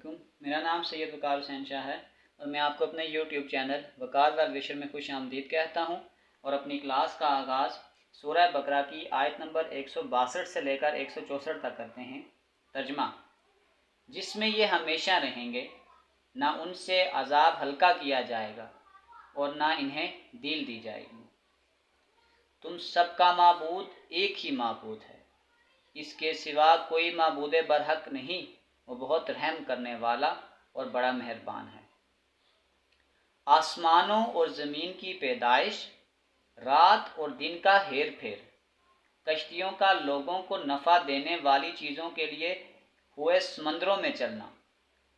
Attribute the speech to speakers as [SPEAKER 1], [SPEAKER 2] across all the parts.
[SPEAKER 1] वालेकुम। मेरा नाम सैयद वकार हुसैन शाह है और मैं आपको अपने यूट्यूब चैनल वकार वेलविशर में खुश आमदीद कहता हूँ और अपनी क्लास का आगाज़ सूरह बकरा की आयत नंबर 162 से लेकर 164 तक करते हैं। तर्जमा, जिसमें ये हमेशा रहेंगे, ना उनसे अजाब हल्का किया जाएगा और ना इन्हें डील दी जाएगी। तुम सबका माबूद एक ही माबूद है, इसके सिवा कोई माबूद बरहक नहीं, वो बहुत रहम करने वाला और बड़ा मेहरबान है। आसमानों और ज़मीन की पैदाइश, रात और दिन का हेर फेर, कश्तियों का लोगों को नफ़ा देने वाली चीज़ों के लिए हुए समंदरों में चलना,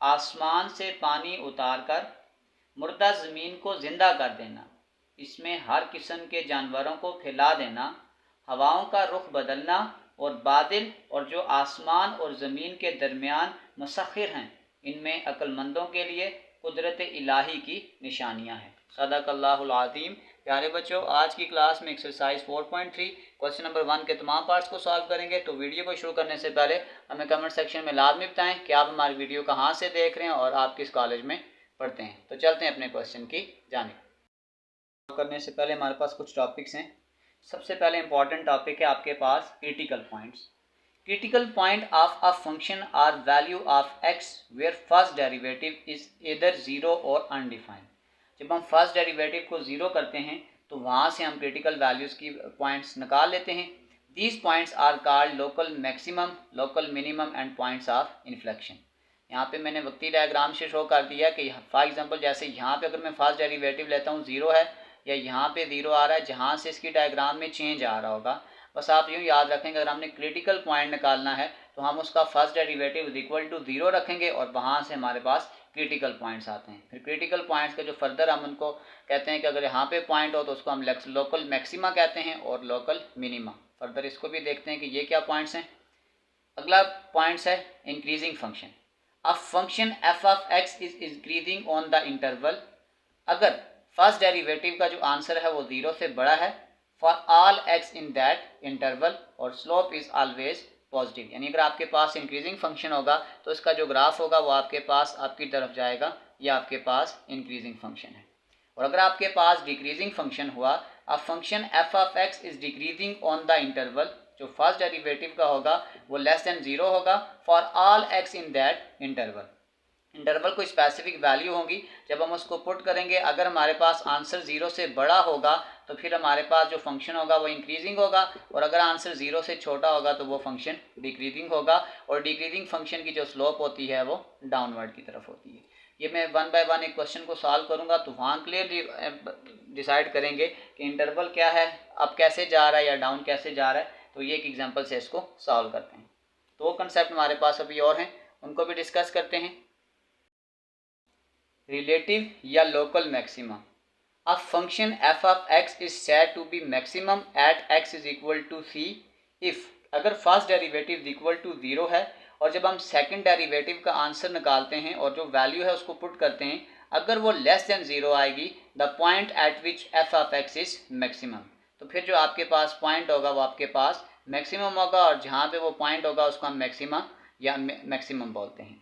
[SPEAKER 1] आसमान से पानी उतार कर मुर्दा ज़मीन को ज़िंदा कर देना, इसमें हर किस्म के जानवरों को फैला देना, हवाओं का रुख बदलना और बादल और जो आसमान और ज़मीन के दरमियान मुसख्खिर हैं, इनमें अक्लमंदों के लिए कुदरत इलाही की निशानियां हैं। सदक़ल्लाहुल अज़ीम। प्यारे बच्चों, आज की क्लास में एक्सरसाइज 4.3 क्वेश्चन नंबर 1 के तमाम पार्ट्स को सॉल्व करेंगे। तो वीडियो को शुरू करने से पहले हमें कमेंट सेक्शन में लाजमी बताएं कि आप हमारी वीडियो कहाँ से देख रहे हैं और आप किस कॉलेज में पढ़ते हैं। तो चलते हैं अपने क्वेश्चन की जानिब। करने से पहले हमारे पास कुछ टॉपिक्स हैं। सबसे पहले इंपॉर्टेंट टॉपिक है आपके पास critical points. Critical point of a function or value of x where first derivative is either zero or undefined। जब हम फर्स्ट डेरिवेटिव को ज़ीरो करते हैं तो वहाँ से हम क्रिटिकल वैल्यूज़ की पॉइंट्स निकाल लेते हैं। These points are called local maximum, local minimum and points of inflection. यहाँ पे मैंने वक्ती डायग्राम से शो कर दिया कि फॉर एग्जांपल जैसे यहाँ पे अगर मैं फर्स्ट डेरिवेटिव लेता हूँ ज़ीरो है या यहाँ पे ज़ीरो आ रहा है, जहाँ से इसकी डायग्राम में चेंज आ रहा होगा। बस आप यूँ याद रखेंगे, अगर हमने क्रिटिकल पॉइंट निकालना है तो हम उसका first derivative equal to zero रखेंगे और वहाँ से हमारे पास क्रिटिकल पॉइंट्स आते हैं। फिर क्रिटिकल पॉइंट्स के जो फर्दर हम उनको कहते हैं कि अगर यहाँ पे पॉइंट हो तो उसको हम लोकल मैक्सिमा कहते हैं और लोकल मिनिमा। फर्दर इसको भी देखते हैं कि ये क्या पॉइंट्स हैं। अगला पॉइंट्स है increasing function. A function f of x is increasing on the interval. अगर फर्स्ट डेरिवेटिव का जो आंसर है वो ज़ीरो से बड़ा है for all x in that interval और स्लोप इज ऑलवेज पॉजिटिव। यानी अगर आपके पास इंक्रीजिंग फंक्शन होगा तो इसका जो ग्राफ होगा वो आपके पास आपकी तरफ जाएगा, या आपके पास इंक्रीजिंग फंक्शन है। और अगर आपके पास डिक्रीजिंग फंक्शन हुआ, अ function f of x is decreasing on the interval, जो फर्स्ट डेरिवेटिव का होगा वो लेस देन ज़ीरो होगा for all x in that interval. Interval को स्पेसिफिक वैल्यू होगी, जब हम उसको पुट करेंगे अगर हमारे पास आंसर ज़ीरो से बड़ा होगा तो फिर हमारे पास जो फंक्शन होगा वो इंक्रीजिंग होगा, और अगर आंसर ज़ीरो से छोटा होगा तो वो फंक्शन डिक्रीजिंग होगा। और डिक्रीजिंग फंक्शन की जो स्लोप होती है वो डाउनवर्ड की तरफ होती है। ये मैं वन बाय वन एक क्वेश्चन को सॉल्व करूँगा तो वहाँ क्लियरली डिसाइड करेंगे कि इंटरवल क्या है, अप कैसे जा रहा है या डाउन कैसे जा रहा है। तो ये एक एग्जाम्पल से इसको सॉल्व करते हैं। तो वो कंसेप्ट हमारे पास अभी और हैं, उनको भी डिस्कस करते हैं। रिलेटिव या local maxima. A function f of x is said to be maximum at x is equal to c if, अगर first derivative equal to zero है और जब हम सेकंड डेरिवेटिव का आंसर निकालते हैं और जो वैल्यू है उसको पुट करते हैं, अगर वो लेस देन ज़ीरो आएगी, the point eight which F of x is maximum, तो फिर जो आपके पास पॉइंट होगा वो आपके पास मैक्सिमम होगा, और जहाँ पे वो पॉइंट होगा उसको हम मैक्सिमा या मैक्सिमम बोलते हैं।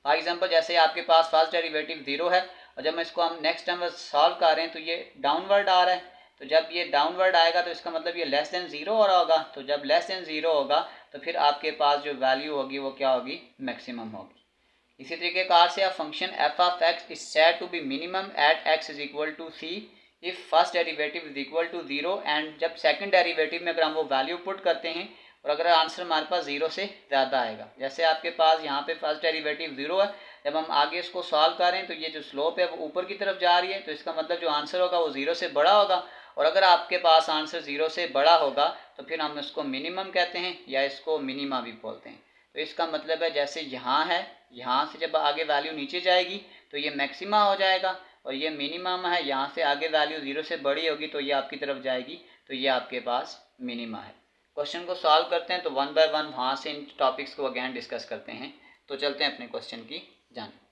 [SPEAKER 1] फॉर एग्जाम्पल जैसे आपके पास फर्स्ट डेरिवेटिव ज़ीरो है और जब मैं इसको हम नेक्स्ट टाइम सॉल्व कर रहे हैं तो ये डाउनवर्ड आ रहा है, तो जब ये डाउनवर्ड आएगा तो इसका मतलब ये लेस देन ज़ीरो हो रहा होगा। तो जब लेस देन ज़ीरो होगा तो फिर आपके पास जो वैल्यू होगी वो क्या होगी, मैक्सिमम होगी। इसी तरीके कार से function f of x is said to be minimum at x is equal to c if first derivative is equal to zero, and जब सेकंड डेरिवेटिव में अगर हम वो वैल्यू पुट करते हैं और अगर आंसर हमारे पास ज़ीरो से ज़्यादा आएगा, जैसे आपके पास यहाँ पे फर्स्ट डेरिवेटिव ज़ीरो है, जब हम आगे इसको सॉल्व करें तो ये जो स्लोप है वो ऊपर की तरफ जा रही है, तो इसका मतलब जो आंसर होगा वो ज़ीरो से बड़ा होगा। और अगर आपके पास आंसर ज़ीरो से बड़ा होगा तो फिर हम इसको मिनिमम कहते हैं या इसको मिनिमा भी बोलते हैं। तो इसका मतलब है जैसे यहाँ है, यहाँ से जब आगे वैल्यू नीचे जाएगी तो ये मैक्सिमा हो जाएगा, और ये मिनिमम है, यहाँ से आगे वैल्यू ज़ीरो से बड़ी होगी तो ये आपकी तरफ जाएगी, तो ये आपके पास मिनिमा है। क्वेश्चन को सॉल्व करते हैं तो वन बाय वन वहाँ से इन टॉपिक्स को अगेन डिस्कस करते हैं। तो चलते हैं अपने क्वेश्चन की जाने।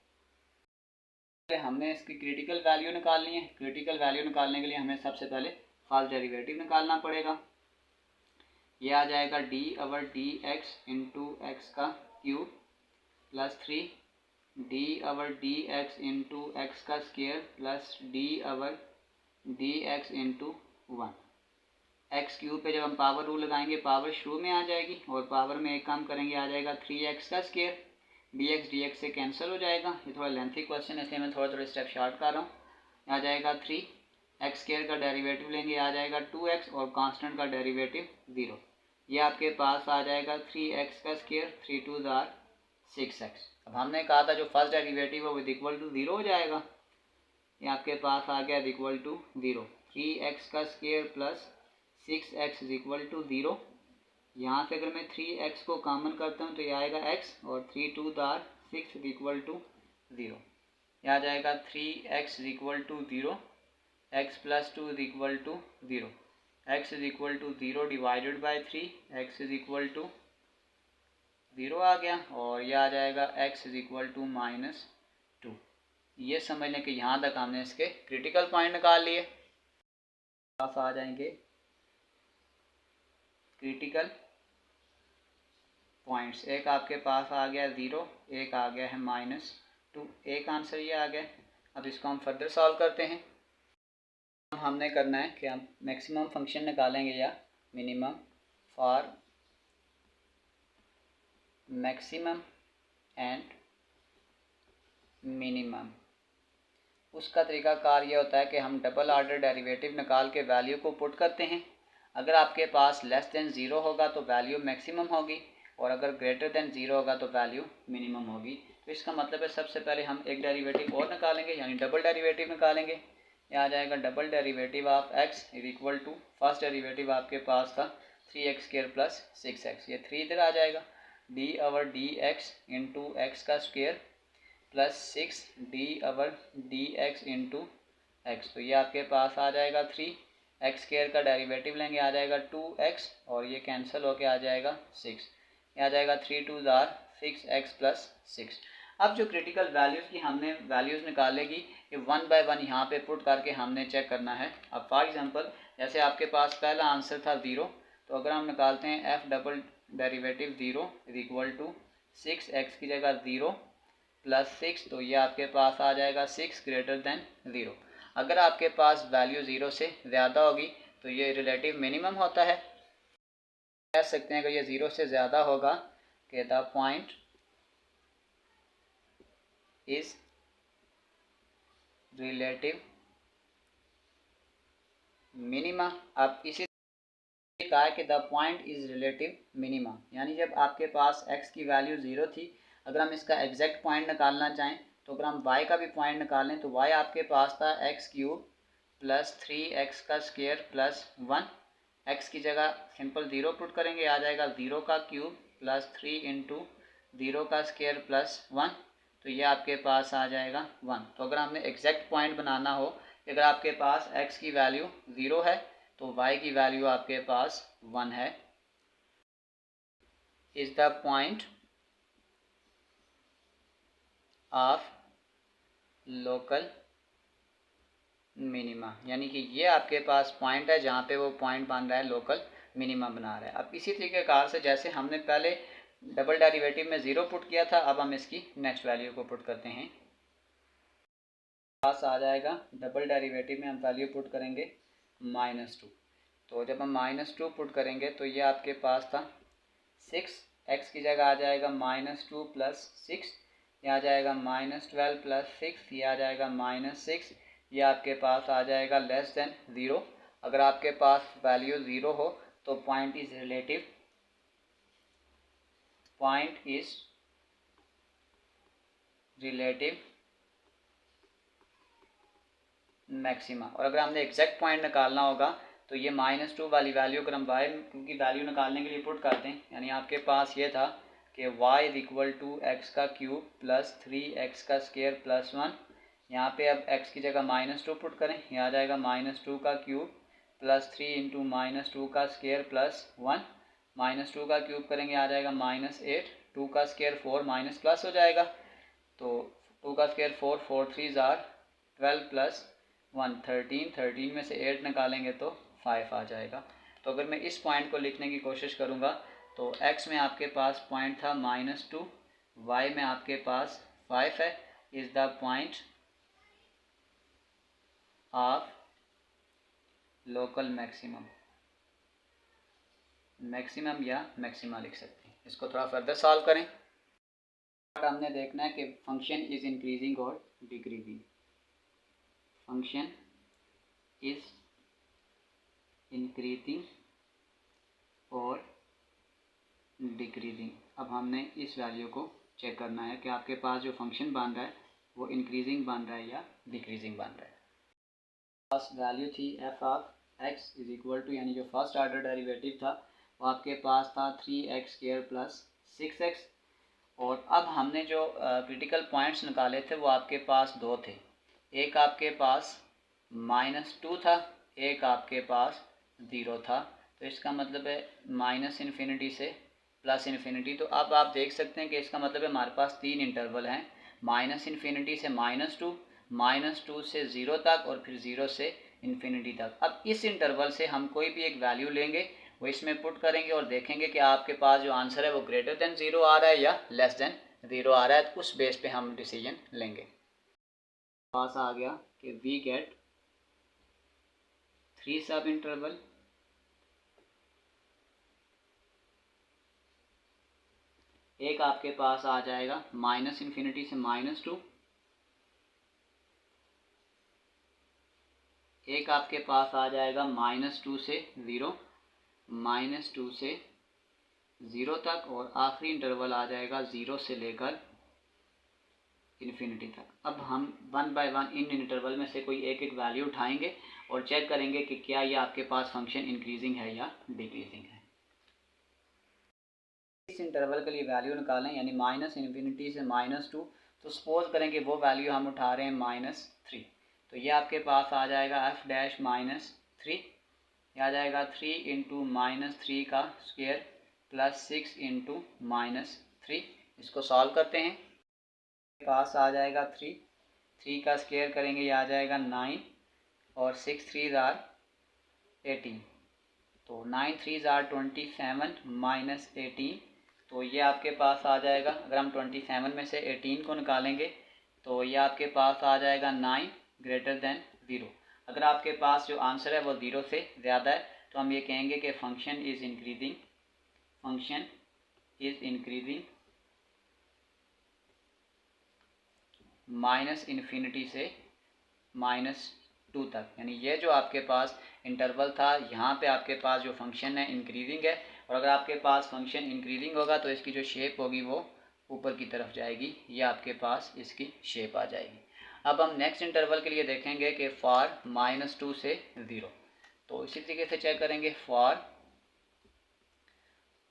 [SPEAKER 1] हमने इसकी क्रिटिकल वैल्यू निकालनी है। क्रिटिकल वैल्यू निकालने के लिए हमें सबसे पहले फर्स्ट डेरिवेटिव निकालना पड़ेगा। ये आ जाएगा d over d x into x का cube plus 3 d over d x into x का square plus d over d x into 1। X cube पे जब हम पावर रूल लगाएंगे पावर शुरू में आ जाएगी और पावर में एक काम करेंगे आ जाएगा 3x का स्केयर, dx dx से कैंसिल हो जाएगा। ये थोड़ा लेंथी क्वेश्चन है इसलिए मैं थोड़ा थोड़ा स्टेप शॉर्ट कर रहा हूँ। आ जाएगा 3x स्केयर का डेरिवेटिव लेंगे आ जाएगा 2x और कांस्टेंट का डेरिवेटिव 0। ये आपके पास आ जाएगा 3x का स्केयर, 3 2 आर 6x। अब हमने कहा था जो फर्स्ट डेरिवेटिव है वो इक्वल टू 0 हो जाएगा। ये आपके पास आ गया इक्वल टू 0। 3x का square plus 6x is equal to 0। यहाँ से अगर मैं 3x को कॉमन करता हूँ तो ये आएगा x और 3 2 आर 6 इज इक्वल टू 0। यह आ जाएगा 3x is equal to 0, x plus 2 is equal to 0, x is equal to 0 divided by 3, x is equal to 0 आ गया और यह आ जाएगा x इज इक्वल टू -2। ये समझ लें कि यहाँ तक हमने इसके क्रिटिकल पॉइंट निकाल लिए। पास आ जाएंगे क्रिटिकल पॉइंट्स। एक आपके पास आ गया 0, एक आ गया है -2, एक आंसर ये आ गया। अब इसको हम फर्दर सॉल्व करते हैं। हमने करना है कि हम मैक्सिमम फंक्शन निकालेंगे या minimum for maximum and minimum. उसका तरीकाकार ये होता है कि हम डबल ऑर्डर डेरिवेटिव निकाल के वैल्यू को पुट करते हैं। अगर आपके पास लेस देन 0 होगा तो वैल्यू मैक्सिमम होगी और अगर ग्रेटर देन 0 होगा तो वैल्यू मिनिमम होगी। तो इसका मतलब है सबसे पहले हम एक डेरिवेटिव और निकालेंगे यानी डबल डेरिवेटिव निकालेंगे। यह आ जाएगा double derivative of x is equal to first derivative आपके पास था 3x स्क्वायर प्लस 6x, ये 3 इधर आ जाएगा, D over d x into x का square plus 6 D over d x into x. तो ये आपके पास आ जाएगा 3x स्क्वायर का डेरिवेटिव लेंगे आ जाएगा 2x और ये कैंसिल होके आ जाएगा 6। ये आ जाएगा 3 2 आर 6x प्लस 6। अब जो क्रिटिकल वैल्यूज़ की हमने वैल्यूज़ निकालेगी ये 1 बाय 1 यहाँ पे पुट करके हमने चेक करना है। अब फॉर एग्जांपल जैसे आपके पास पहला आंसर था 0, तो अगर हम निकालते हैं f double derivative 0 is equal to 6x की जगह 0 प्लस 6, तो ये आपके पास आ जाएगा 6 ग्रेटर देन 0। अगर आपके पास वैल्यू 0 से ज़्यादा होगी तो ये रिलेटिव मिनिमम होता है। कह सकते हैं अगर ये 0 से ज़्यादा होगा कि the point is relative minima. अब इसी कहा है कि the point is relative minima, यानी जब आपके पास x की वैल्यू 0 थी, अगर हम इसका एग्जैक्ट पॉइंट निकालना चाहें तो अगर हम y का भी पॉइंट निकालें तो y आपके पास था x क्यूब प्लस 3x का स्क्वायर प्लस 1। x की जगह सिंपल 0 पुट करेंगे आ जाएगा 0 का क्यूब प्लस 3 इंटू 0 का स्क्वायर प्लस 1, तो ये आपके पास आ जाएगा 1। तो अगर हमने एग्जैक्ट पॉइंट बनाना हो, अगर आपके पास x की वैल्यू 0 है तो y की वैल्यू आपके पास 1 है। Is the point of local minima, यानी कि ये आपके पास पॉइंट है जहाँ पे वो पॉइंट बन रहा है लोकल मिनिमा बना रहा है। अब इसी तरीके कार से जैसे हमने पहले डबल डेरिवेटिव में 0 पुट किया था, अब हम इसकी नेक्स्ट वैल्यू को पुट करते हैं। पास आ जाएगा डबल डेरिवेटिव में हम वैल्यू पुट करेंगे -2, तो जब हम -2 पुट करेंगे तो ये आपके पास था 6x की जगह आ जाएगा -2 प्लस 6, ये आ जाएगा -12 प्लस 6, ये आ जाएगा -6, ये आपके पास आ जाएगा लेस देन 0। अगर आपके पास वैल्यू 0 हो तो point is relative, point is relative maxima. और अगर हमने एग्जैक्ट पॉइंट निकालना होगा तो ये -2 वाली वैल्यू अगर हम y की वैल्यू निकालने के लिए पुट करते हैं, यानी आपके पास ये था कि y is equal to x का क्यूब प्लस 3x का स्क्वायर प्लस 1। यहाँ पे अब x की जगह -2 पुट करें, ये आ जाएगा -2 का क्यूब प्लस 3 इंटू -2 का स्क्वायर प्लस 1। -2 का क्यूब करेंगे आ जाएगा -8, 2 का स्क्वायर 4 माइनस प्लस हो जाएगा, तो 2 का स्क्वायर 4, 4 3 आर 12 प्लस 1 13, 13 में से 8 निकालेंगे तो 5 आ जाएगा। तो अगर मैं इस पॉइंट को लिखने की कोशिश करूँगा तो x में आपके पास पॉइंट था -2, y में आपके पास 5 है, is the point of local maximum, maximum या मैक्सिमा लिख सकते हैं। इसको थोड़ा फर्दर सॉल्व करें। हमने देखना है कि फंक्शन इज़ इंक्रीजिंग और डिक्रीजिंग। फंक्शन इज़ इंक्रीजिंग और डिक्रीजिंग। अब हमने इस वैल्यू को चेक करना है कि आपके पास जो फंक्शन बन रहा है वो इंक्रीजिंग बन रहा है या डिक्रीजिंग बन रहा है। पास वैल्यू थी f of x is equal to, यानी जो फर्स्ट ऑर्डर डेरिवेटिव था वो आपके पास था 3x² प्लस 6x। और अब हमने जो क्रिटिकल पॉइंट्स निकाले थे वो आपके पास दो थे, एक आपके पास -2 था, एक आपके पास 0 था। तो इसका मतलब है माइनस इन्फिनिटी से प्लस इन्फिनिटी। तो अब आप देख सकते हैं कि इसका मतलब है हमारे पास तीन इंटरवल हैं, माइनस इन्फिनिटी से -2 से 0 तक और फिर 0 से इन्फिनिटी तक। अब इस इंटरवल से हम कोई भी एक वैल्यू लेंगे, वो इसमें पुट करेंगे और देखेंगे कि आपके पास जो आंसर है वो ग्रेटर देन 0 आ रहा है या लेस देन 0 आ रहा है। तो उस बेस पे हम डिसीजन लेंगे। पास आ गया कि वी गेट 3 सब इंटरवल, एक आपके पास आ जाएगा माइनस इन्फिनिटी से -2, एक आपके पास आ जाएगा -2 से 0, -2 से 0 तक, और आखिरी इंटरवल आ जाएगा 0 से लेकर इन्फिनिटी तक। अब हम one by one in interval में से कोई एक एक वैल्यू उठाएंगे और चेक करेंगे कि क्या ये आपके पास फंक्शन इंक्रीजिंग है या डिक्रीजिंग है। इस इंटरवल के लिए वैल्यू निकालें, यानी माइनस इन्फिनिटी से -2। तो सपोज करें कि वो वैल्यू हम उठा रहे हैं -3, तो ये आपके पास आ जाएगा f' -3, ये आ जाएगा 3 इंटू -3 का स्क्वायर प्लस 6 इंटू -3। इसको सॉल्व करते हैं, पास आ जाएगा 3 का स्क्वायर करेंगे, ये आ जाएगा 9 और 6 3 आर 18, तो 9 3 आर 27 माइनस 18, तो ये आपके पास आ जाएगा। अगर हम 27 में से 18 को निकालेंगे तो ये आपके पास आ जाएगा 9 ग्रेटर देन 0। अगर आपके पास जो आंसर है वो 0 से ज़्यादा है तो हम ये कहेंगे कि function is increasing, function is increasing minus infinity से -2 तक। यानी ये जो आपके पास इंटरवल था, यहाँ पे आपके पास जो फंक्शन है इंक्रीजिंग है, और अगर आपके पास फंक्शन इंक्रीजिंग होगा तो इसकी जो शेप होगी वो ऊपर की तरफ जाएगी, ये आपके पास इसकी शेप आ जाएगी। अब हम नेक्स्ट इंटरवल के लिए देखेंगे कि फॉर -2 से 0, तो इसी तरीके से चेक करेंगे फॉर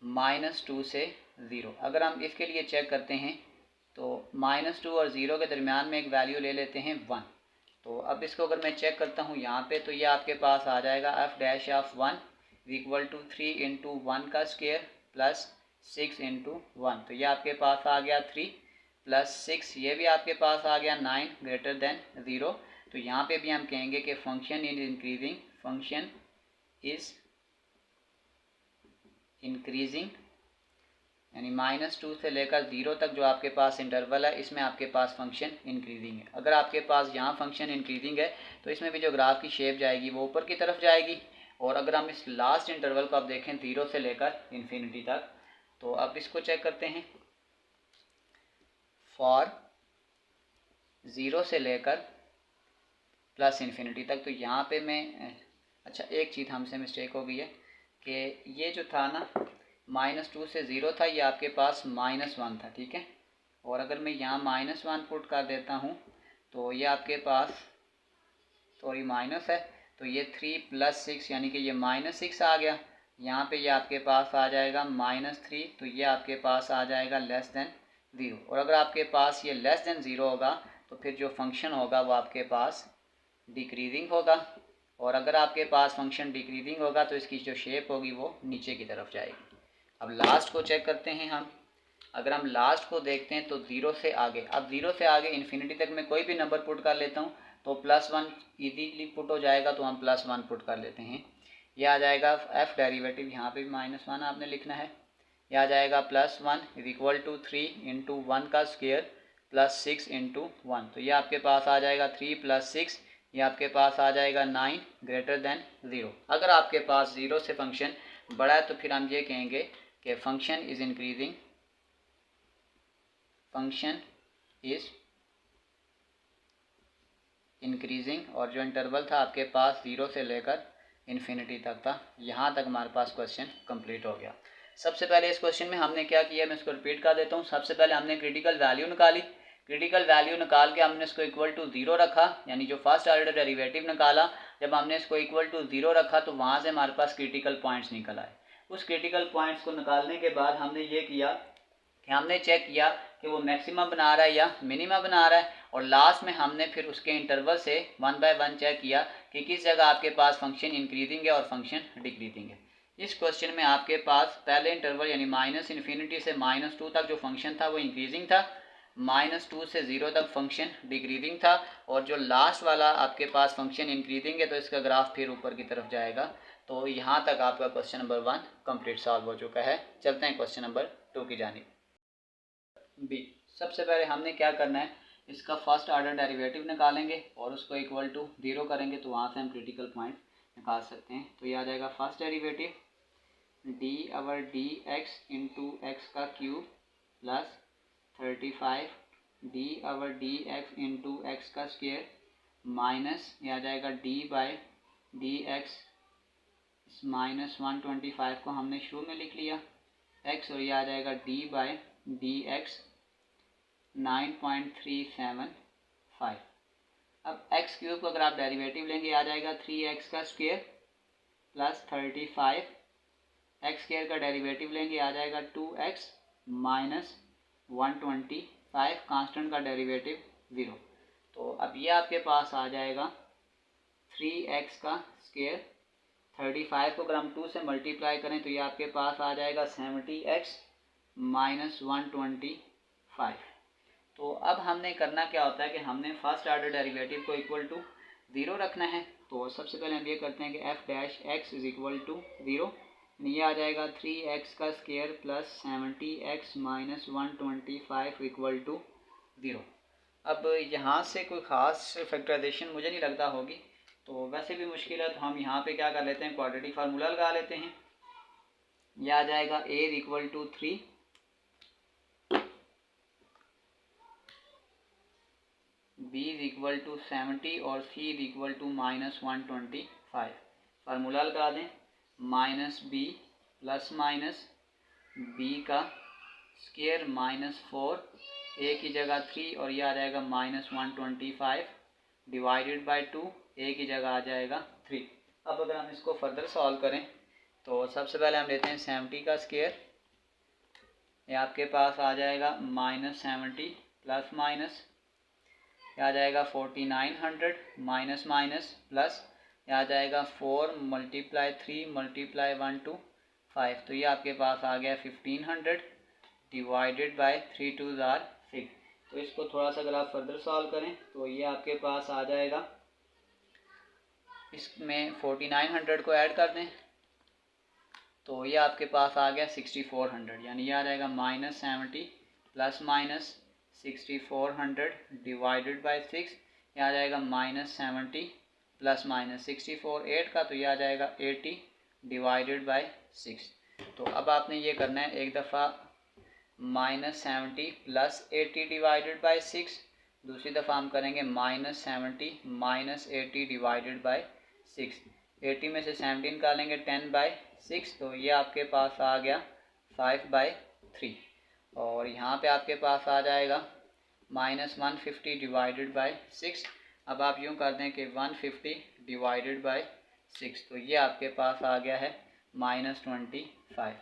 [SPEAKER 1] -2 से 0। अगर हम इसके लिए चेक करते हैं तो -2 और 0 के दरमियान में एक वैल्यू ले लेते हैं 1। तो अब इसको अगर मैं चेक करता हूँ यहाँ पे, तो ये आपके पास आ जाएगा f' of 1 equal to 3 into 1 का स्क्वायर प्लस 6 इंटू 1, तो ये आपके पास आ गया 3 प्लस 6, ये भी आपके पास आ गया 9 ग्रेटर देन 0। तो यहाँ पे भी हम कहेंगे कि function is increasing, function is increasing, यानी -2 से लेकर 0 तक जो आपके पास इंटरवल है इसमें आपके पास फंक्शन इंक्रीजिंग है। अगर आपके पास यहाँ फंक्शन इंक्रीजिंग है तो इसमें भी जो ग्राफ की शेप जाएगी वो ऊपर की तरफ जाएगी। और अगर हम इस लास्ट इंटरवल को आप देखें 0 से लेकर इन्फिनिटी तक, तो अब इसको चेक करते हैं फॉर 0 से लेकर प्लस इन्फिनिटी तक। तो यहाँ पे मैं अच्छा एक चीज़ हमसे मिस्टेक हो गई है कि ये जो था ना -2 से 0 था, ये आपके पास -1 था, ठीक है। और अगर मैं यहाँ -1 पुट कर देता हूँ तो ये आपके पास सॉरी माइनस है, तो ये 3 प्लस 6 यानी कि ये -6 आ गया। यहाँ पे ये आपके पास आ जाएगा -3, तो ये आपके पास आ जाएगा लेस देन 0। और अगर आपके पास ये लेस देन 0 होगा तो फिर जो फंक्शन होगा वो आपके पास डिक्रीजिंग होगा, और अगर आपके पास फंक्शन डिक्रीजिंग होगा तो इसकी जो शेप होगी वो नीचे की तरफ जाएगी। अब लास्ट को चेक करते हैं हम। अगर हम लास्ट को देखते हैं तो 0 से आगे, अब 0 से आगे इन्फिनिटी तक मैं कोई भी नंबर पुट कर लेता हूँ तो +1 इजीली पुट हो जाएगा, तो हम +1 पुट कर लेते हैं। यह आ जाएगा f डेरिवेटिव, यहाँ पे भी -1 आपने लिखना है, यह आ जाएगा +1 इज इक्वल टू 3 इंटू 1 का स्क्वायर प्लस 6 इंटू 1, तो ये आपके पास आ जाएगा 3 प्लस 6, ये आपके पास आ जाएगा 9 ग्रेटर देन 0। अगर आपके पास 0 से फंक्शन बड़ा है तो फिर हम ये कहेंगे कि function is increasing, function is increasing, और जो इंटरवल था आपके पास 0 से लेकर इन्फिनिटी तक था। यहाँ तक हमारे पास क्वेश्चन कंप्लीट हो गया। सबसे पहले इस क्वेश्चन में हमने क्या किया, मैं इसको रिपीट कर देता हूँ। सबसे पहले हमने क्रिटिकल वैल्यू निकाली, क्रिटिकल वैल्यू निकाल के हमने इसको इक्वल टू 0 रखा, यानी जो फर्स्ट ऑर्डर डेरिवेटिव निकाला, जब हमने इसको इक्वल टू 0 रखा तो वहाँ से हमारे पास क्रिटिकल पॉइंट्स निकल आए। उस क्रिटिकल पॉइंट्स को निकालने के बाद हमने ये किया कि हमने चेक किया कि वो मैक्सिमम बना रहा है या मिनिमम बना रहा है, और लास्ट में हमने फिर उसके इंटरवल से 1 बाय 1 चेक किया कि किस जगह आपके पास फंक्शन इंक्रीजिंग है और फंक्शन डिक्रीजिंग है। इस क्वेश्चन में आपके पास पहले इंटरवल यानी माइनस इन्फिनिटी से -2 तक जो फंक्शन था वो इंक्रीजिंग था, -2 से 0 तक फंक्शन डिक्रीजिंग था, और जो लास्ट वाला आपके पास फंक्शन इंक्रीजिंग है तो इसका ग्राफ फिर ऊपर की तरफ जाएगा। तो यहाँ तक आपका क्वेश्चन नंबर 1 कंप्लीट सॉल्व हो चुका है। चलते हैं क्वेश्चन नंबर 2 की जानिब। बी, सबसे पहले हमने क्या करना है, इसका फर्स्ट ऑर्डर डेरिवेटिव निकालेंगे और उसको इक्वल टू 0 करेंगे, तो वहाँ से हम क्रिटिकल पॉइंट निकाल सकते हैं। तो ये आ जाएगा first derivative d over d x into x का cube plus 35 d over d x into x का स्क्वेयर माइनस ये आ जाएगा d by d x minus 125 को हमने शुरू में लिख लिया एक्स, और ये आ जाएगा डी बाई डी एक्स 9.375। अब एक्स क्यूब को अगर आप डेरिवेटिव लेंगे आ जाएगा 3x का स्क्वेयर प्लस 35, एक्स स्क्वेयर का डेरिवेटिव लेंगे आ जाएगा 2x माइनस 125, कांस्टेंट का डेरिवेटिव 0। तो अब ये आपके पास आ जाएगा 3x का स्क्वेयर, 35 को अगर हम 2 से मल्टीप्लाई करें तो ये आपके पास आ जाएगा 70x माइनस 125। तो अब हमने करना क्या होता है कि हमने फर्स्ट ऑर्डर डेरिवेटिव को इक्वल टू 0 रखना है। तो सबसे पहले हम ये करते हैं कि f dash x is equal to 0, ये आ जाएगा 3x का square plus 70x minus 125 equal to 0। अब यहाँ से कोई ख़ास फैक्टराइजेशन मुझे नहीं लगता होगी, तो वैसे भी मुश्किल है, तो हम यहाँ पे क्या कर लेते हैं, क्वाड्रेटिक फार्मूला लगा लेते हैं। यह आ जाएगा a is equal to 3 b is equal to 70 और c is equal to minus 125। Formula लगा दें, minus b plus minus b का स्क्वायर माइनस 4, a की जगह 3 और यह आ जाएगा माइनस 125 डिवाइडेड बाई 2, a की जगह आ जाएगा 3। अब अगर हम इसको फर्दर सॉल्व करें तो सबसे पहले हम लेते हैं 70 का स्क्वायर, ये आपके पास आ जाएगा माइनस 70 प्लस माइनस यह आ जाएगा 4900 माइनस माइनस प्लस यह आ जाएगा 4 मल्टीप्लाई 3 मल्टीप्लाई 125, तो ये आपके पास आ गया 1500 डिवाइडेड बाय 3 2 जार 6। तो इसको थोड़ा सा अगर आप फर्दर सॉल्व करें तो ये आपके पास आ जाएगा, इसमें 4900 को ऐड कर दें तो ये आपके पास आ गया 6400, यानी ये आ जाएगा minus 70 plus minus 6400 divided by 6, ये आ जाएगा माइनस 70 प्लस माइनस 64 8 का, तो ये आ जाएगा 80 डिवाइडेड बाई 6। तो अब आपने ये करना है, एक दफ़ा माइनस 70 प्लस 80 डिवाइडेड बाई 6, दूसरी दफ़ा हम करेंगे माइनस 70 माइनस 80 डिवाइडेड बाई 6। 80 में से 70 निकालेंगे 10 बाई 6, तो ये आपके पास आ गया 5 बाई 3, और यहाँ पे आपके पास आ जाएगा माइनस 150 डिवाइडेड बाई 6। अब आप यूँ कर दें कि 150 डिवाइडेड बाई 6, तो ये आपके पास आ गया है माइनस 25।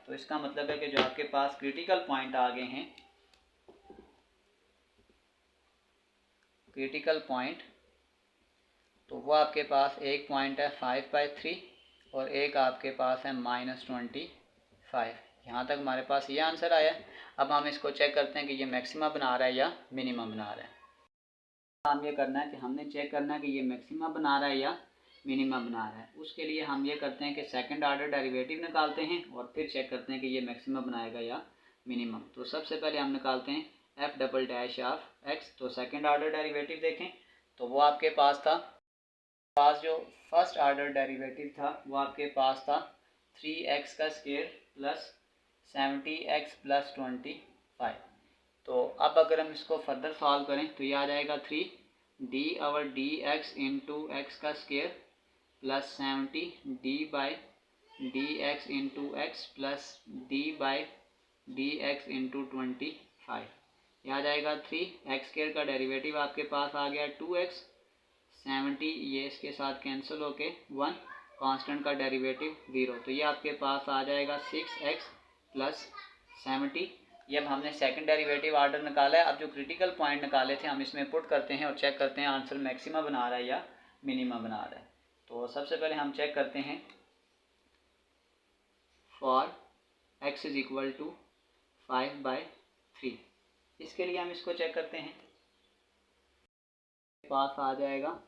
[SPEAKER 1] तो इसका मतलब है कि जो आपके पास क्रिटिकल पॉइंट आ गए हैं, क्रिटिकल पॉइंट, तो वो आपके पास एक पॉइंट है 5/3 और एक आपके पास है माइनस 25। यहाँ तक हमारे पास ये आंसर आया। अब हम इसको चेक करते हैं कि ये मैक्सिमा बना रहा है या मिनिमम बना रहा है। हम ये करना है कि हमने चेक करना है कि ये मैक्सिमा बना रहा है या मिनिमम बना रहा है। उसके लिए हम ये करते हैं कि सेकंड ऑर्डर डेरिवेटिव निकालते हैं और फिर चेक करते हैं कि ये मैक्सिमा बनाएगा या मिनिमम। तो सबसे पहले हम निकालते हैं F double dash of x. तो सेकंड ऑर्डर डेरिवेटिव देखें तो वो आपके पास जो फर्स्ट ऑर्डर डेरिवेटिव था वो आपके पास था 3x का स्क्वायर प्लस 70x प्लस 25। तो अब अगर हम इसको फर्दर सॉल्व करें तो ये आ जाएगा 3d/dx इंटू एक्स का square plus 70d/dx into x plus d/dx into 25। यह आ जाएगा 3x स्क्वायर का डेरिवेटिव आपके पास आ गया 2x, 70 ये इसके साथ कैंसिल होके 1, कांस्टेंट का डेरिवेटिव 0। तो ये आपके पास आ जाएगा 6x प्लस 70। ये अब हमने सेकंड डेरिवेटिव ऑर्डर निकाला है। अब जो क्रिटिकल पॉइंट निकाले थे हम इसमें पुट करते हैं और चेक करते हैं आंसर मैक्सिमा बना रहा है या मिनिमा बना रहा है। तो सबसे पहले हम चेक करते हैं for x is equal to 5/3। इसके लिए हम इसको चेक करते हैं। पास आ जाएगा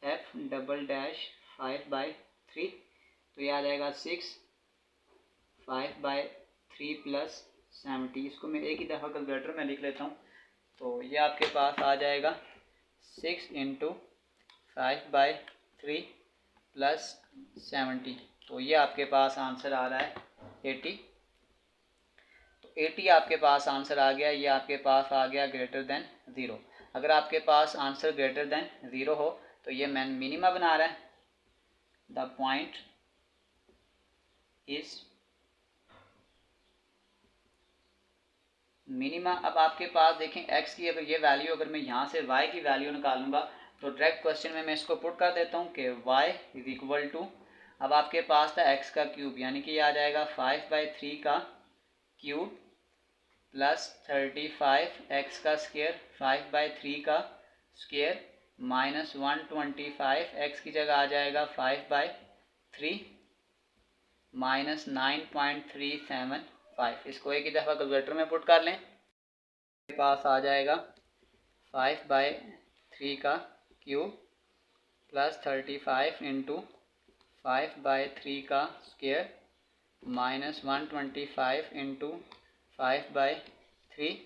[SPEAKER 1] f डबल डैश 5/3। तो ये आ जाएगा 6 5/3 प्लस 70। इसको मैं एक ही दफ़ा कैलकुलेटर में लिख लेता हूँ। तो ये आपके पास आ जाएगा 6 इंटू 5/3 प्लस 70। तो ये आपके पास आंसर आ रहा है 80। तो 80 आपके पास आंसर आ गया। ये आपके पास आ गया ग्रेटर देन 0। अगर आपके पास आंसर ग्रेटर देन 0 हो तो ये मिनिमा बना रहा है। The point is minima. अब आपके पास देखें x की अगर ये वैल्यू, अगर मैं यहाँ से y की वैल्यू निकालूंगा तो डायरेक्ट क्वेश्चन में मैं इसको पुट कर देता हूँ कि y इज इक्वल टू, अब आपके पास था x का क्यूब यानी कि ये आ जाएगा 5/3 का क्यूब प्लस 35 x का स्क्वायर 5/3 का स्क्वायर माइनस 125 x की जगह आ जाएगा 5/3 माइनस 9.375। इसको एक ही दफ़ा कैलकुलेटर में पुट कर लें। मेरे पास आ जाएगा 5/3 का क्यूब प्लस 35 इंटू 5/3 का स्क्वायर माइनस 125 इंटू 5/3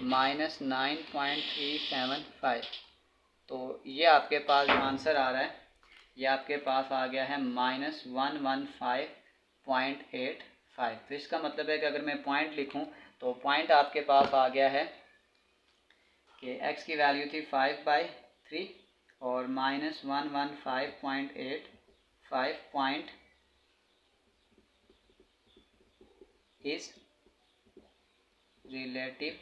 [SPEAKER 1] माइनस 9.375। तो ये आपके पास आंसर आ रहा है, ये आपके पास आ गया है माइनस 115.85। तो इसका मतलब है कि अगर मैं पॉइंट लिखूं तो पॉइंट आपके पास आ गया है कि x की वैल्यू थी 5/3 और minus 115.85 point is relative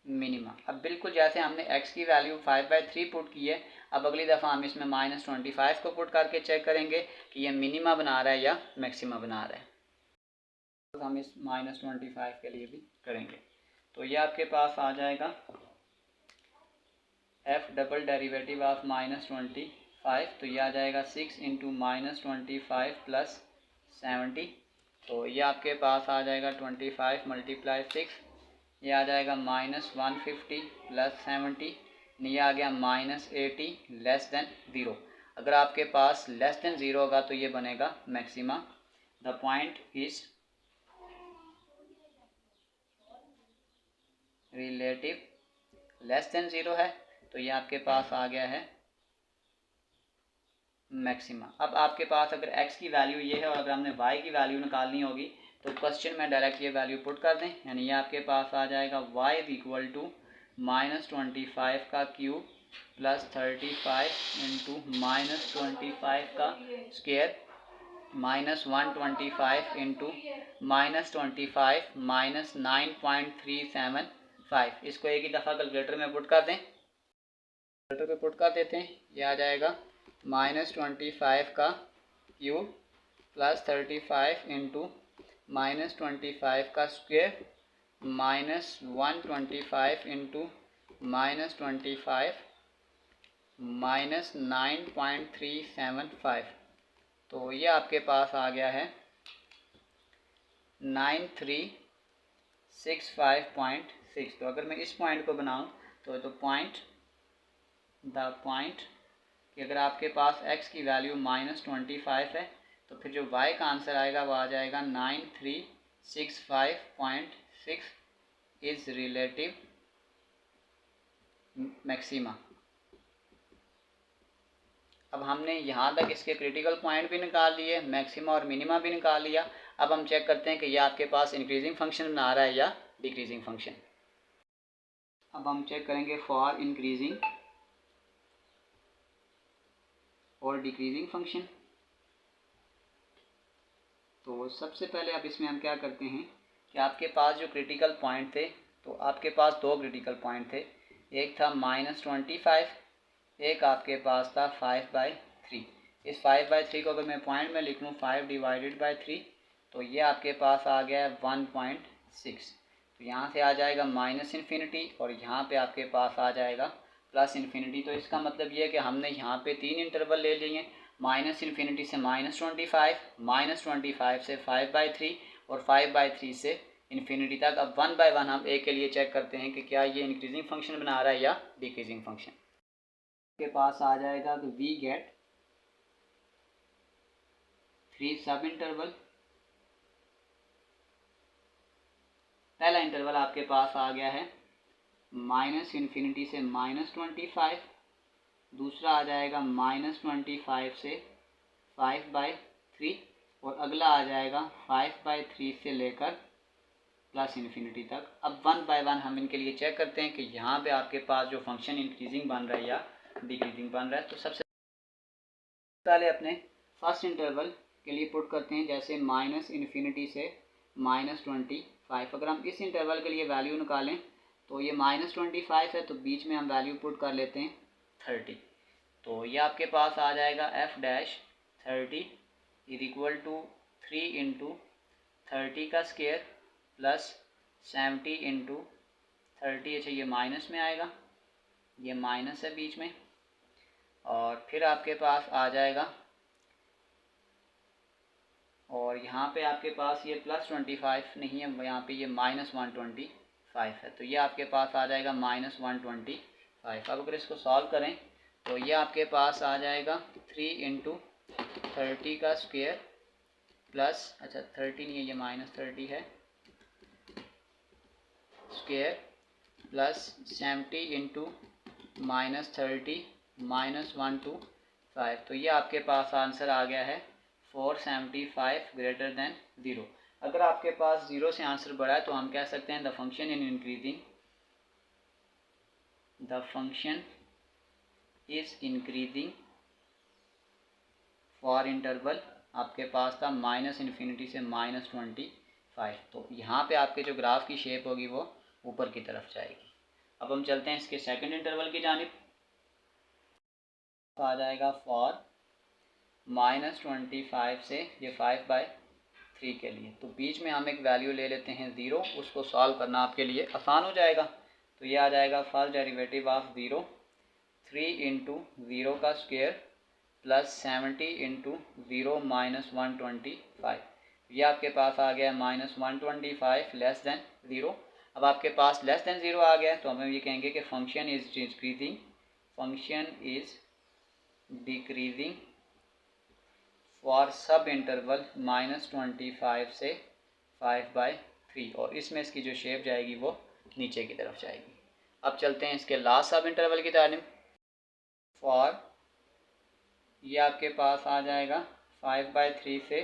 [SPEAKER 1] minima. अब बिल्कुल जैसे हमने x की वैल्यू 5/3 पुट की है, अब अगली दफ़ा हम इसमें -25 को पुट करके चेक करेंगे कि ये मिनिमा बना रहा है या मैक्सिमा बना रहा है। तो हम इस -25 के लिए भी करेंगे। तो ये आपके पास आ जाएगा f डबल डेरिवेटिव ऑफ -25। तो ये आ जाएगा 6 इंटू -25 प्लस 70। तो ये आपके पास आ जाएगा 25 मल्टीप्लाई 6, ये आ जाएगा -150 प्लस 70, ये आ गया -80 लेस देन 0। अगर आपके पास लेस देन 0 होगा तो ये बनेगा maxima. The point is relative less than 0 है तो ये आपके पास आ गया है मैक्सिमा। अब आपके पास अगर x की वैल्यू ये है और अगर हमने y की वैल्यू निकालनी होगी तो क्वेश्चन में डायरेक्ट ये वैल्यू पुट कर दें, यानी ये आपके पास आ जाएगा y इज इक्वल टू -25 का क्यूब प्लस 35 इंटू -25 का स्क्वायर माइनस 125 इंटू -25 माइनस 9.375। इसको एक ही दफ़ा कैलकुलेटर में पुट कर दें। कैलकुलेटर पे पुट कर देते हैं। ये आ जाएगा -25 का क्यूब प्लस 35 इंटू -25 का स्क्वायर माइनस 125 इंटू -25 माइनस 9.375। तो ये आपके पास आ गया है 9365.6। तो अगर मैं इस पॉइंट को बनाऊं तो पॉइंट द पॉइंट कि अगर आपके पास x की वैल्यू -25 है तो फिर जो y का आंसर आएगा वो आ जाएगा 9365.6। 6 इज रिलेटिव मैक्सिमा। अब हमने यहाँ तक इसके क्रिटिकल पॉइंट भी निकाल लिए, मैक्सिमा और मिनिमा भी निकाल लिया। अब हम चेक करते हैं कि यह आपके पास इंक्रीजिंग फंक्शन बना रहा है या डिक्रीजिंग फंक्शन। अब हम चेक करेंगे फॉर इंक्रीजिंग और डिक्रीजिंग फंक्शन। तो सबसे पहले अब इसमें हम क्या करते हैं कि आपके पास जो क्रिटिकल पॉइंट थे, तो आपके पास दो क्रिटिकल पॉइंट थे, एक था -25, एक आपके पास था 5/3। इस 5/3 को अगर मैं पॉइंट में लिख लूँ 5/3, तो ये आपके पास आ गया है 1.6। तो यहाँ से आ जाएगा -∞ और यहाँ पे आपके पास आ जाएगा +∞। तो इसका मतलब ये है कि हमने यहाँ पे 3 इंटरवल ले लिए, -∞ से -25, -25 से 5/3 और 5/3 से इन्फिनिटी तक। अब 1 बाय 1 हम एक के लिए चेक करते हैं कि क्या ये इंक्रीजिंग फंक्शन बना रहा है या डिक्रीजिंग फंक्शन। के पास आ जाएगा तो वी गेट 3 सब इंटरवल। पहला इंटरवल आपके पास आ गया है -∞ से -25, दूसरा आ जाएगा -25 से 5/3 और अगला आ जाएगा 5/3 से लेकर +∞ तक। अब 1 बाय 1 हम इनके लिए चेक करते हैं कि यहाँ पे आपके पास जो फंक्शन इंक्रीजिंग बन रहा है या डिक्रीजिंग बन रहा है। तो सबसे पहले अपने फर्स्ट इंटरवल के लिए पुट करते हैं, जैसे -∞ से -25। अगर हम इस इंटरवल के लिए वैल्यू निकालें तो ये -25 है, तो बीच में हम वैल्यू पुट कर लेते हैं 30। तो ये आपके पास आ जाएगा f'30 is equal to 3 into 30 का स्क्वायर प्लस 70 इंटू 30। अच्छा, ये माइनस में आएगा, ये माइनस है बीच में। और फिर आपके पास आ जाएगा, और यहाँ पे आपके पास ये +25 नहीं है, यहाँ पे ये -125 है। तो ये आपके पास आ जाएगा -125। अब अगर इसको सॉल्व करें तो ये आपके पास आ जाएगा 3 इंटू 30 का स्क्वायर प्लस, अच्छा 30 नहीं है, ये -30 है, स्क्वायर प्लस 70 इंटू -30 -125। तो ये आपके पास आंसर आ गया है 475 ग्रेटर देन 0। अगर आपके पास 0 से आंसर बढ़ा है तो हम कह सकते हैं the function is increasing for interval आपके पास था -∞ से -25। तो यहाँ पे आपके जो ग्राफ की शेप होगी वो ऊपर की तरफ जाएगी। अब हम चलते हैं इसके सेकंड इंटरवल की जानिब। आ जाएगा फॉर -25 से ये 5/3 के लिए, तो बीच में हम एक वैल्यू ले लेते हैं 0, उसको सॉल्व करना आपके लिए आसान हो जाएगा। तो ये आ जाएगा फर्स्ट डेरिवेटिव ऑफ 0, 3 इंटू 0 का स्क्वायर प्लस 70 इंटू 0 -125। ये आपके पास आ गया -125 लेस देन 0। अब आपके पास लेस देन 0 आ गया तो हम ये कहेंगे कि फंक्शन इज डिक्रीजिंग फॉर सब इंटरवल -25 से 5/3, और इसमें इसकी जो शेप जाएगी वो नीचे की तरफ जाएगी। अब चलते हैं इसके लास्ट सब इंटरवल की तारीफ। फॉर ये आपके पास आ जाएगा 5/3 से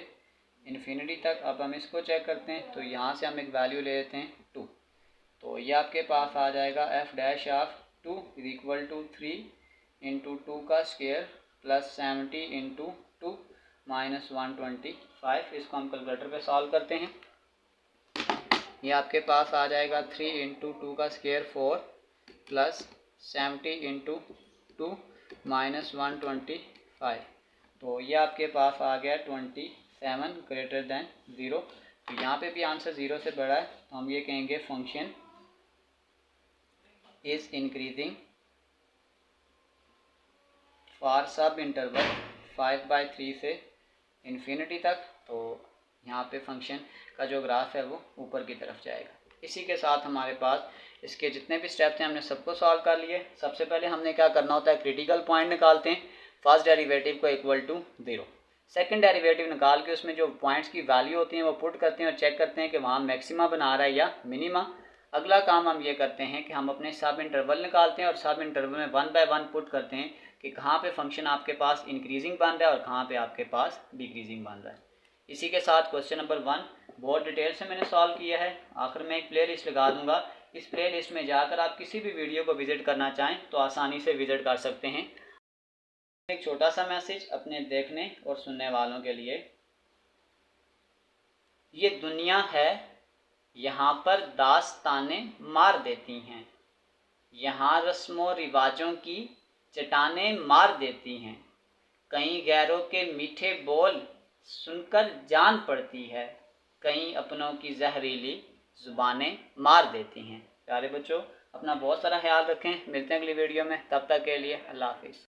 [SPEAKER 1] इन्फिनिटी तक। अब हम इसको चेक करते हैं, तो यहाँ से हम एक वैल्यू ले लेते हैं 2। तो ये आपके पास आ जाएगा f'(2) is equal to 3 into 2 का स्क्वायर प्लस 70 इंटू 2 -125। इसको हम कैलकुलेटर पे सॉल्व करते हैं। ये आपके पास आ जाएगा 3 इंटू 2 का स्क्वायर 4 प्लस 70 इंटू 2 -125। तो ये आपके पास आ गया 27 ग्रेटर देन 0। तो यहाँ पे भी आंसर 0 से बड़ा है, तो हम ये कहेंगे फंक्शन इज इंक्रीजिंग फॉर सब इंटरवल 5/3 से इन्फिनिटी तक। तो यहाँ पे फंक्शन का जो ग्राफ है वो ऊपर की तरफ जाएगा। इसी के साथ हमारे पास इसके जितने भी स्टेप्स हैं हमने सबको सॉल्व कर लिए। सबसे पहले हमने क्या करना होता है, क्रिटिकल पॉइंट निकालते हैं, फर्स्ट डेरिवेटिव को इक्वल टू 0। सेकंड डेरिवेटिव निकाल के उसमें जो पॉइंट्स की वैल्यू होती है वो पुट करते हैं और चेक करते हैं कि वहाँ मैक्सिमा बना रहा है या मिनिमा। अगला काम हम ये करते हैं कि हम अपने सब इंटरवल निकालते हैं और सब इंटरवल में 1 बाय 1 पुट करते हैं कि कहाँ पे फंक्शन आपके पास इंक्रीजिंग बन रहा है और कहाँ पे आपके पास डिक्रीजिंग बन रहा है। इसी के साथ क्वेश्चन नंबर 1 बहुत डिटेल से मैंने सॉल्व किया है। आखिर में एक प्ले लिस्ट लगा दूंगा, इस प्ले लिस्ट में जाकर आप किसी भी वीडियो को विजिट करना चाहें तो आसानी से विजिट कर सकते हैं। एक छोटा सा मैसेज अपने देखने और सुनने वालों के लिए, ये दुनिया है यहाँ पर दास्तानें मार देती हैं, यहाँ रस्मों रिवाजों की चट्टानें मार देती हैं, कहीं गैरों के मीठे बोल सुनकर जान पड़ती है, कहीं अपनों की जहरीली जुबानें मार देती हैं। प्यारे बच्चों, अपना बहुत सारा ख्याल रखें, मिलते हैं अगली वीडियो में, तब तक के लिए अल्लाह हाफिज़।